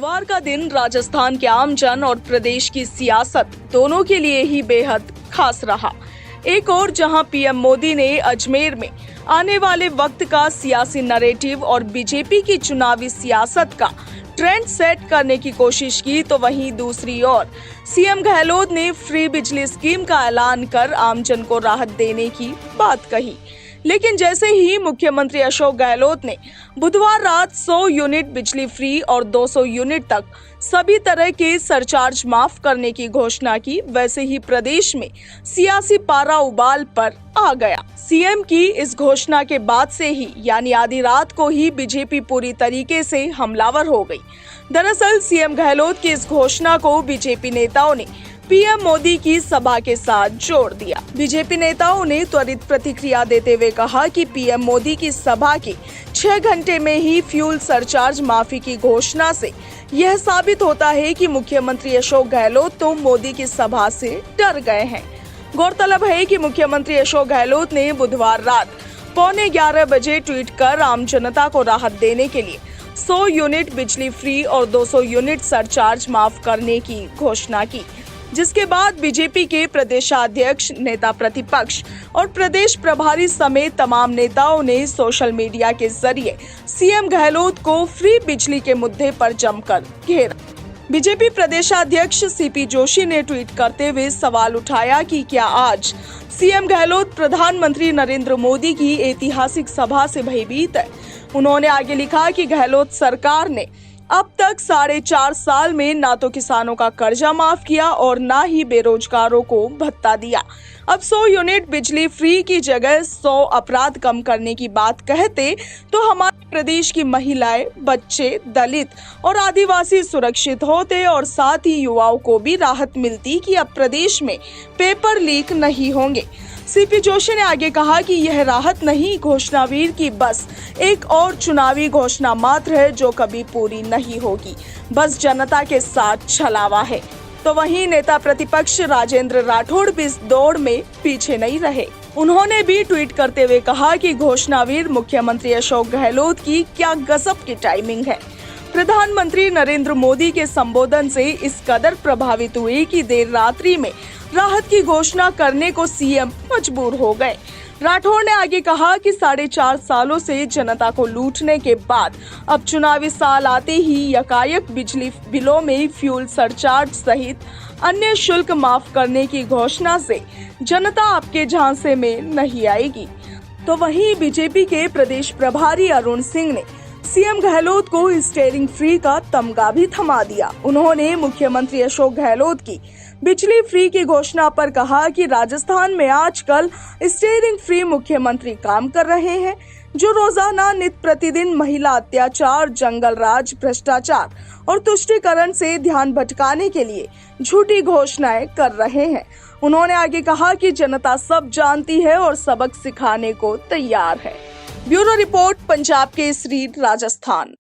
बुधवार का दिन राजस्थान के आमजन और प्रदेश की सियासत दोनों के लिए ही बेहद खास रहा। एक और जहां पीएम मोदी ने अजमेर में आने वाले वक्त का सियासी नैरेटिव और बीजेपी की चुनावी सियासत का ट्रेंड सेट करने की कोशिश की, तो वहीं दूसरी ओर सीएम गहलोत ने फ्री बिजली स्कीम का ऐलान कर आमजन को राहत देने की बात कही। लेकिन जैसे ही मुख्यमंत्री अशोक गहलोत ने बुधवार रात 100 यूनिट बिजली फ्री और 200 यूनिट तक सभी तरह के सरचार्ज माफ करने की घोषणा की, वैसे ही प्रदेश में सियासी पारा उबाल पर आ गया। सीएम की इस घोषणा के बाद से ही यानी आधी रात को ही बीजेपी पूरी तरीके से हमलावर हो गई। दरअसल सीएम गहलोत की इस घोषणा को बीजेपी नेताओं ने पीएम मोदी की सभा के साथ जोड़ दिया। बीजेपी नेताओं ने त्वरित प्रतिक्रिया देते हुए कहा कि पीएम मोदी की सभा के 6 घंटे में ही फ्यूल सरचार्ज माफी की घोषणा से यह साबित होता है कि मुख्यमंत्री अशोक गहलोत तो मोदी की सभा से डर गए हैं। गौरतलब है कि मुख्यमंत्री अशोक गहलोत ने बुधवार रात 11:15 बजे ट्वीट कर आम जनता को राहत देने के लिए 100 यूनिट बिजली फ्री और 200 यूनिट सरचार्ज माफ करने की घोषणा की, जिसके बाद बीजेपी के प्रदेशाध्यक्ष, नेता प्रतिपक्ष और प्रदेश प्रभारी समेत तमाम नेताओं ने सोशल मीडिया के जरिए सीएम गहलोत को फ्री बिजली के मुद्दे पर जमकर घेरा। बीजेपी प्रदेशाध्यक्ष सीपी जोशी ने ट्वीट करते हुए सवाल उठाया कि क्या आज सीएम गहलोत प्रधानमंत्री नरेंद्र मोदी की ऐतिहासिक सभा से भयभीत है। उन्होंने आगे लिखा कि गहलोत सरकार ने अब तक 4.5 साल में ना तो किसानों का कर्जा माफ किया और ना ही बेरोजगारों को भत्ता दिया। अब 100 यूनिट बिजली फ्री की जगह 100 अपराध कम करने की बात कहते तो हमारे प्रदेश की महिलाएं, बच्चे, दलित और आदिवासी सुरक्षित होते और साथ ही युवाओं को भी राहत मिलती कि अब प्रदेश में पेपर लीक नहीं होंगे। सीपी जोशी ने आगे कहा कि यह राहत नहीं, घोषणावीर की बस एक और चुनावी घोषणा मात्र है जो कभी पूरी नहीं होगी, बस जनता के साथ छलावा है। तो वहीं नेता प्रतिपक्ष राजेंद्र राठौड़ भी इस दौड़ में पीछे नहीं रहे। उन्होंने भी ट्वीट करते हुए कहा कि घोषणावीर मुख्यमंत्री अशोक गहलोत की क्या गजब की टाइमिंग है। प्रधानमंत्री नरेंद्र मोदी के संबोधन से इस कदर प्रभावित हुए कि देर रात्रि में राहत की घोषणा करने को सीएम मजबूर हो गए। राठौड़ ने आगे कहा कि 4.5 सालों से जनता को लूटने के बाद अब चुनावी साल आते ही यकायक बिजली बिलों में फ्यूल सरचार्ज सहित अन्य शुल्क माफ करने की घोषणा से जनता आपके झांसे में नहीं आएगी। तो वहीं बीजेपी के प्रदेश प्रभारी अरुण सिंह ने सीएम गहलोत को स्टीयरिंग फ्री का तमगा भी थमा दिया। उन्होंने मुख्यमंत्री अशोक गहलोत की बिजली फ्री की घोषणा पर कहा कि राजस्थान में आजकल स्टीयरिंग फ्री मुख्यमंत्री काम कर रहे हैं, जो रोजाना नित्य प्रतिदिन महिला अत्याचार, जंगल राज, भ्रष्टाचार और तुष्टीकरण से ध्यान भटकाने के लिए झूठी घोषणाएं कर रहे हैं। उन्होंने आगे कहा कि जनता सब जानती है और सबक सिखाने को तैयार है। Bureau report, Punjab Kesari, Rajasthan.